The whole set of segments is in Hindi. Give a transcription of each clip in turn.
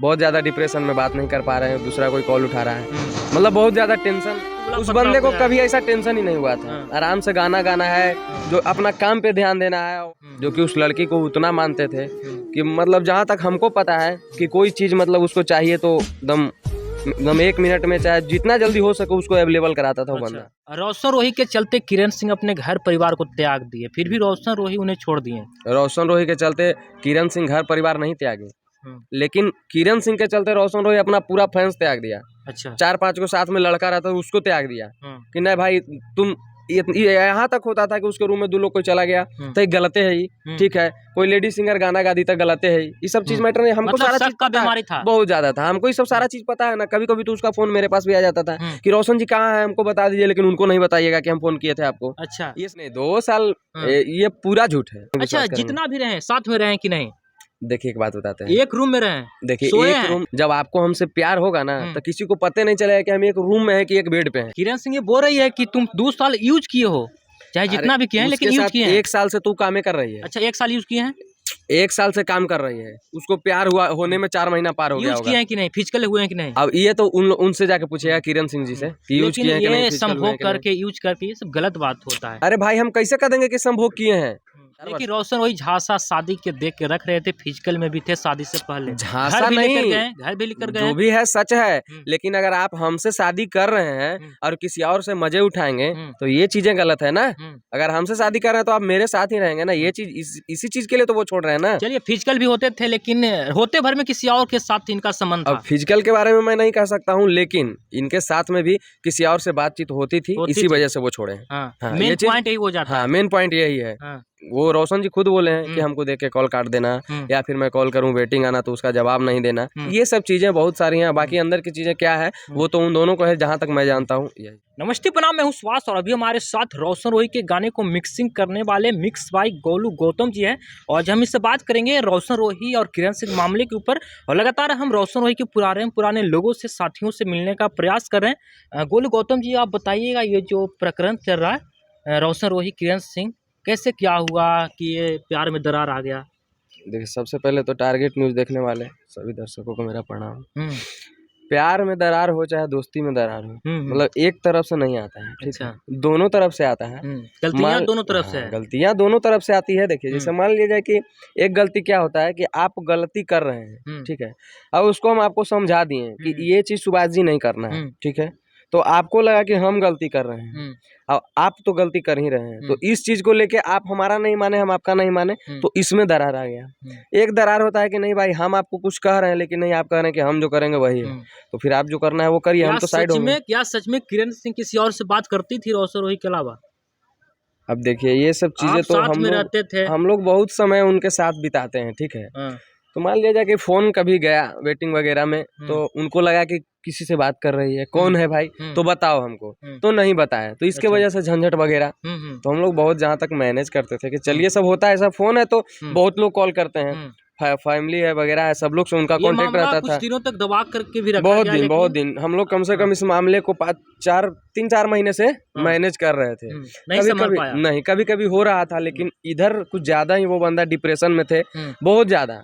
बहुत ज़्यादा डिप्रेशन में, बात नहीं कर पा रहे हैं, दूसरा कोई कॉल उठा रहा है, मतलब बहुत ज़्यादा टेंशन। उस बंदे को कभी ऐसा टेंशन ही नहीं हुआ था। आराम से गाना गाना है, जो अपना काम पे ध्यान देना है, जो कि उस लड़की को उतना मानते थे कि मतलब जहाँ तक हमको पता है कि कोई चीज़ मतलब उसको चाहिए तो दम 1 मिनट में, चाहे जितना जल्दी हो सके उसको अवेलेबल कराता था वो बंदा। रोशन रोही के चलते किरण सिंह अपने घर परिवार को त्याग दिए, फिर भी रोशन रोही उन्हें छोड़ दिए। रोशन रोही के चलते किरण सिंह घर परिवार नहीं त्यागे, लेकिन किरण सिंह के चलते रोशन रोही अपना पूरा फैंस त्याग दिया। अच्छा, 4-5 को साथ में लड़का रहता था उसको त्याग दिया कि नहीं भाई तुम, यहाँ तक होता था कि उसके रूम में 2 लोग कोई चला गया तो एक गलते है ही, ठीक है, कोई लेडी सिंगर गाना गा दी तो गलते है ही, ये सब चीज मैटर नहीं। हमको मतलब सारा शक चीज का पता बीमारी है, था। बहुत ज्यादा था, हमको ये सब सारा चीज पता है ना। कभी कभी तो उसका फोन मेरे पास भी आ जाता था कि रोशन जी कहाँ है, हमको बता दीजिए, लेकिन उनको नहीं बताइएगा कि हम फोन किए थे आपको। अच्छा, ये नहीं 2 साल ये पूरा झूठ है। अच्छा, जितना भी रहे साथ में रहे कि नहीं? देखिए एक बात बताते हैं, एक रूम में रहे, देखिए सोए एक हैं? रूम, जब आपको हमसे प्यार होगा ना तो किसी को पता नहीं चलेगा कि हम एक रूम में है कि एक बेड पे हैं। किरण सिंह ये बोल रही है कि तुम 2 साल यूज किए हो, चाहे जितना भी किए हैं, लेकिन यूज किए हैं। 1 साल से तू कामें कर रही है। अच्छा, 1 साल यूज किए हैं, 1 साल से काम कर रही है, उसको प्यार हुआ होने में 4 महीना पार हो गया यूज होगा। किए हैं कि नहीं, फिजिकल हुए हैं कि नहीं? अब ये तो उनसे जाके पूछेगा किरण सिंह जी से कि यूज लेकिन किए हैं कि नहीं, ये physical हुए संभोग हैं कि नहीं। करके यूज करके ये सब गलत बात होता है। अरे भाई हम कैसे कह देंगे कि संभोग किए हैं। लेकिन रोशन वही झांसा शादी के देख के रख रहे थे, फिजिकल में भी थे शादी से पहले, झांसा घर भी लेकर नहीं, गए, घर भी लेकर गए। जो भी है सच है, लेकिन अगर आप हमसे शादी कर रहे हैं और किसी और से मजे उठाएंगे तो ये चीजें गलत है ना। अगर हमसे शादी कर रहे हैं तो आप मेरे साथ ही रहेंगे ना, ये चीज इसी चीज के लिए तो वो छोड़ रहे हैं ना। चलिए, फिजिकल भी होते थे, लेकिन होते भर में किसी और के साथ इनका संबंध था। अब फिजिकल के बारे में मैं नहीं कह सकता हूँ, लेकिन इनके साथ में भी किसी और से बातचीत होती थी, इसी वजह से वो छोड़े हैं। हाँ, मेन पॉइंट यही हो जाता है। हाँ, मेन पॉइंट यही है। वो रोशन जी खुद बोले हैं कि हमको देख के कॉल काट देना, या फिर मैं कॉल करूं वेटिंग आना तो उसका जवाब नहीं देना, ये सब चीजें बहुत सारी हैं। बाकी अंदर की चीजें क्या है वो तो उन दोनों को है, जहां तक मैं जानता हूँ। नमस्ते प्रणाम, मैं हूँ सुभाष और अभी हमारे साथ रोशन रोही के गाने को मिक्सिंग करने वाले मिक्स बाय गोलू गौतम जी हैं, और आज हम इससे बात करेंगे रोशन रोही और किरण सिंह मामले के ऊपर। और लगातार हम रोशन रोही के पुराने लोगों से, साथियों से मिलने का प्रयास कर रहे हैं। गोलू गौतम जी, आप बताइएगा ये जो प्रकरण चल रहा है रोशन रोही किरण सिंह, कैसे क्या हुआ कि ये प्यार में दरार आ गया? देखिए सबसे पहले तो टारगेट न्यूज देखने वाले सभी दर्शकों को मेरा प्रणाम। प्यार में दरार हो चाहे दोस्ती में दरार हो, मतलब एक तरफ से नहीं आता है, ठीक है, दोनों तरफ से आता है। गलतियां दोनों तरफ से है। गलतियां दोनों तरफ से आती है। देखिए जैसे मान लिया जाए कि एक गलती क्या होता है कि आप गलती कर रहे हैं, ठीक है, अब उसको हम आपको समझा दिए कि ये चीज सुभाष जी नहीं करना है, ठीक है, तो आपको लगा कि हम गलती कर रहे हैं, अब आप तो गलती कर ही रहे हैं, तो इस चीज को लेके आप हमारा नहीं माने, हम आपका नहीं माने, तो इसमें दरार आ गया। एक दरार होता है कि नहीं भाई हम आपको कुछ कह रहे हैं, लेकिन नहीं आप कह रहे हैं कि हम जो करेंगे वही है, तो फिर आप जो करना है वो करिए, हम तो साइड होंगे। क्या सच में किरण सिंह किसी और से बात करती थी रोशन रोही के अलावा? अब देखिए ये सब चीजें तो हम लोग बहुत समय उनके साथ बिताते हैं, ठीक है, तो मान लिया जाए कि फोन कभी गया वेटिंग वगैरह में, तो उनको लगा कि किसी से बात कर रही है, कौन है भाई तो बताओ हमको, तो नहीं बताया, तो इसके वजह से झंझट वगैरह। तो हम लोग बहुत जहाँ तक मैनेज करते थे कि चलिए सब होता है, ऐसा फोन है तो बहुत लोग कॉल करते हैं, फैमिली है वगैरह है, सब लोग से उनका कांटेक्ट रहता था। कुछ दिनों तक दबा करके भी रखा बहुत दिन हम लोग कम से कम इस मामले को 3-4 महीने से मैनेज कर रहे थे। कभी कभी हो रहा था, लेकिन इधर कुछ ज्यादा ही वो बंदा डिप्रेशन में थे, बहुत ज्यादा,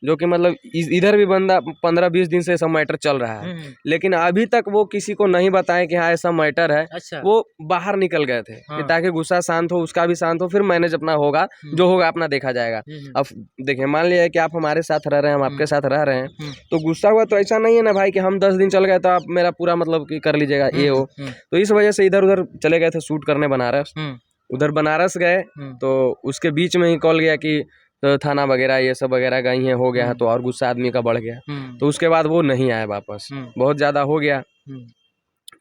जो कि मतलब इधर भी बंदा 15-20 दिन से ऐसा मैटर चल रहा है, लेकिन अभी तक वो किसी को नहीं बताए कि हाँ ऐसा मैटर है। अच्छा। वो बाहर निकल गए थे कि ताकि गुस्सा शांत हो, उसका भी शांत हो, फिर मैनेज अपना होगा, जो होगा अपना देखा जाएगा। अब देखिए मान लिया कि आप हमारे साथ रह रहे हैं, हम आपके साथ रह रहे हैं, तो गुस्सा हुआ तो ऐसा नहीं है ना भाई कि हम 10 दिन चल गए तो आप मेरा पूरा मतलब कि कर लीजिएगा ये हो। तो इस वजह से इधर उधर चले गए थे शूट करने बनारस, उधर बनारस गए तो उसके बीच में ही कॉल गया कि तो थाना वगैरह ये सब वगैरह गई हैं, हो गया है, तो और गुस्सा आदमी का बढ़ गया, तो उसके बाद वो नहीं आए वापस, बहुत ज्यादा हो गया।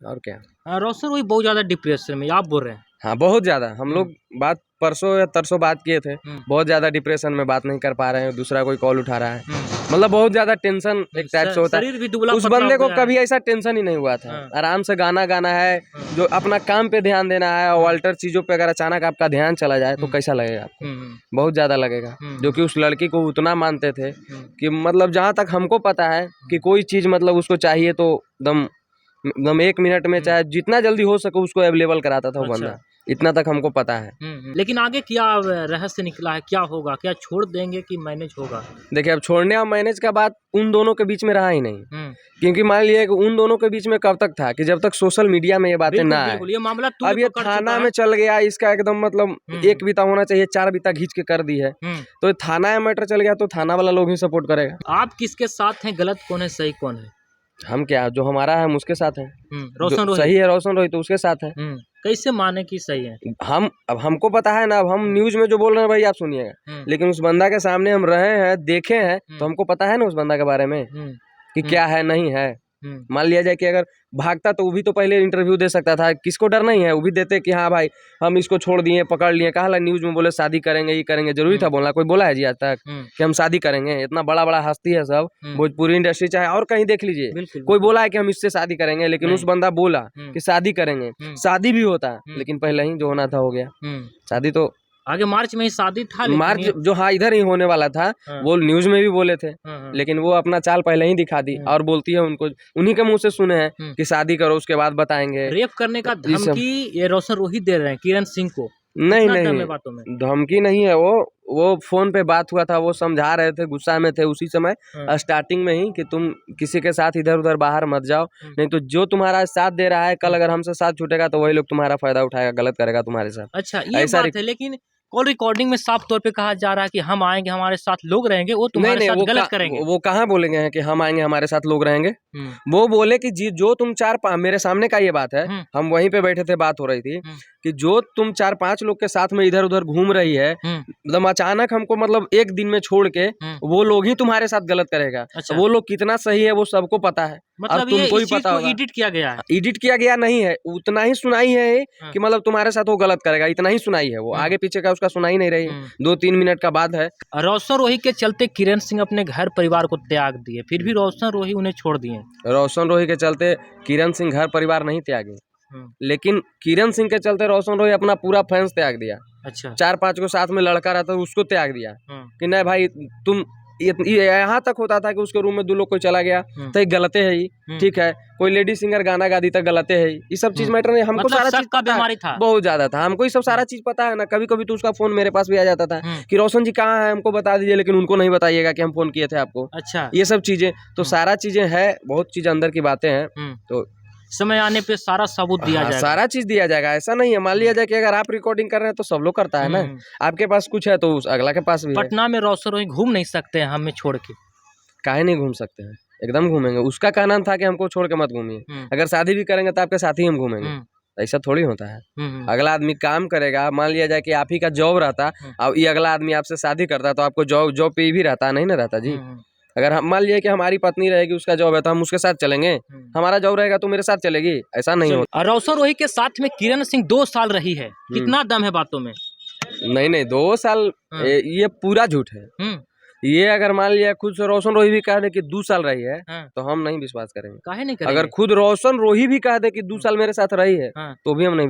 और क्या, रोशन रोही बहुत ज्यादा डिप्रेशन में, आप बोल रहे हैं? हाँ बहुत ज्यादा, हम लोग बात परसों या तरसों बात किए थे, बहुत ज्यादा डिप्रेशन में, बात नहीं कर पा रहे हैं, दूसरा कोई कॉल उठा रहा है, मतलब बहुत ज्यादा टेंशन एक टाइप से होता है। उस बंदे को कभी ऐसा टेंशन ही नहीं हुआ था। आराम से गाना गाना है, जो अपना काम पे ध्यान देना है, और अल्टर चीजों पे अगर अचानक आपका ध्यान चला जाए तो कैसा लगेगा आपको? बहुत ज्यादा लगेगा। जो कि उस लड़की को उतना मानते थे कि मतलब जहाँ तक हमको पता है कि कोई चीज मतलब उसको चाहिए तो दम 1 मिनट में, चाहे जितना जल्दी हो सके उसको अवेलेबल कराता था वो बंदा। इतना तक हमको पता है। लेकिन आगे क्या रहस्य निकला है, क्या होगा, क्या छोड़ देंगे कि मैनेज होगा? देखिए अब छोड़ने और मैनेज का बात उन दोनों के बीच में रहा ही नहीं, क्योंकि मान लिया कि उन दोनों के बीच में कब तक था कि जब तक सोशल मीडिया में ये बातें ना आए। ये मामला अब ये थाना में चल गया, इसका एकदम मतलब 1 बीता होना चाहिए, 4 बीता खींच के कर दी है, तो थाना में मैटर चल गया तो थाना वाला लोग ही सपोर्ट करेगा। आप किसके साथ हैं, गलत कौन है सही कौन है? हम क्या, जो हमारा है हम उसके साथ हैं। रोशन रोही सही है, रोशन रोही तो उसके साथ है। कैसे माने कि सही है? अब हमको पता है ना, अब हम न्यूज में जो बोल रहे हैं भाई आप सुनिएगा, लेकिन उस बंदा के सामने हम रहे हैं, देखे हैं, तो हमको पता है ना उस बंदा के बारे में कि क्या है नहीं है। मान लिया जाए कि अगर भागता तो वो भी तो पहले इंटरव्यू दे सकता था, किसको डर नहीं है, वो भी देते कि हाँ भाई हम इसको छोड़ दिए, पकड़ लिए, कहा न्यूज में बोले शादी करेंगे, ये करेंगे, जरूरी था बोलना? कोई बोला है जी आज तक कि हम शादी करेंगे? इतना बड़ा बड़ा हस्ती है सब भोजपुरी इंडस्ट्री, चाहे और कहीं देख लीजिए, कोई बोला है कि हम इससे शादी करेंगे? लेकिन उस बंदा बोला कि शादी करेंगे, शादी भी होता लेकिन पहले ही जो होना था हो गया। शादी तो आगे मार्च में ही शादी था, मार्च जो हाँ इधर ही होने वाला था, वो न्यूज में भी बोले थे, लेकिन वो अपना चाल पहले ही दिखा दी और बोलती है उनको, उन्हीं के मुंह से सुने हैं कि शादी करो उसके बाद बताएंगे। रेप करने का धमकी ये रोशन रोही दे रहे हैं किरण सिंह को? नहीं बातों में धमकी नहीं है, वो फोन पे बात हुआ था, वो समझा रहे थे, गुस्सा में थे उसी समय स्टार्टिंग में ही कि तुम किसी के साथ इधर उधर बाहर मत जाओ, नहीं तो जो तुम्हारा साथ दे रहा है कल अगर हमसे साथ छूटेगा तो वही लोग तुम्हारा फायदा उठाएगा, गलत करेगा तुम्हारे साथ। अच्छा ये बात है, लेकिन कॉल रिकॉर्डिंग में साफ तौर पे कहा जा रहा है कि हम आएंगे हमारे साथ लोग रहेंगे, वो तुम्हारे साथ गलत करेंगे। वो कहाँ बोलेंगे हैं कि हम आएंगे हमारे साथ लोग रहेंगे? वो बोले कि जी जो तुम 4-5 मेरे सामने का ये बात है, हम वहीं पे बैठे थे, बात हो रही थी कि जो तुम 4-5 लोग के साथ में इधर उधर घूम रही है, मतलब अचानक हमको मतलब एक दिन में छोड़ के वो लोग ही तुम्हारे साथ गलत करेगा। अच्छा। वो लोग कितना सही है वो सबको पता है, मतलब तुमको ही पता होगा। एडिट किया गया है? एडिट किया गया नहीं है, उतना ही सुनाई है कि मतलब तुम्हारे साथ वो गलत करेगा, इतना ही सुनाई है, वो आगे पीछे का उसका सुनाई नहीं रही, 2-3 मिनट का बाद है। रोशन रोही के चलते किरण सिंह अपने घर परिवार को त्याग दिए, फिर भी रोशन रोही उन्हें छोड़ दिए। रोशन रोही के चलते किरण सिंह घर परिवार नहीं त्यागे, लेकिन किरण सिंह के चलते रोशन रोही अपना पूरा फैंस त्याग दिया। अच्छा। 4-5 को साथ में लड़का रहता उसको त्याग दिया कि नहीं भाई तुम, यहाँ तक होता था कि उसके रूम में 2 लोग कोई चला गया तो गलते है ही, ठीक है, कोई लेडी सिंगर गाना गा दी तो गलते है ही, ये सब चीज मैटर नहीं, हमको सारा चीज पता है, बहुत ज्यादा था, हमको ये सब सारा चीज पता है ना। कभी कभी तो उसका फोन मेरे पास भी आ जाता था कि रोशन जी कहाँ है, हमको बता दीजिए, लेकिन उनको नहीं बताइएगा कि हम फोन किए थे आपको। अच्छा, ये सब चीजें तो सारा चीजें है, बहुत चीज अंदर की बातें हैं, तो समय आने पे सारा सबूत दिया जाएगा, सारा चीज दिया जाएगा। ऐसा नहीं है, मान लिया जाए कि अगर आप रिकॉर्डिंग कर रहे हैं तो सब लोग करता है ना, आपके पास कुछ है तो अगला के पास भी है। पटना में रोशन रोही घूम नहीं सकते हैं हमें छोड़ के? काहे नहीं घूम सकते हैं, एकदम घूमेंगे। उसका कहना था कि हमको छोड़ के मत घूमिए, अगर शादी भी करेंगे तो आपके साथ ही हम घूमेंगे, ऐसा थोड़ी होता है। अगला आदमी काम करेगा, मान लिया जाए कि आप ही का जॉब रहता और ये अगला आदमी आपसे शादी करता तो आपको जॉब पे भी रहता नहीं ना रहता जी। अगर हम मान लिया कि हमारी पत्नी रहेगी, उसका जॉब है तो हम उसके साथ चलेंगे, हमारा जॉब रहेगा तो मेरे साथ चलेगी, ऐसा नहीं होता। रोशन रोही के साथ में किरण सिंह 2 साल रही है, कितना दम है बातों में? नहीं 2 साल ये पूरा झूठ है। ये अगर मान लिया खुद से रोशन रोही भी कह दे कि 2 साल रही है तो हम नहीं विश्वास करेंगे। काहे नहीं करेंगे? अगर खुद रोशन रोही भी कह दे कि 2 साल मेरे साथ रही है तो भी हम नहीं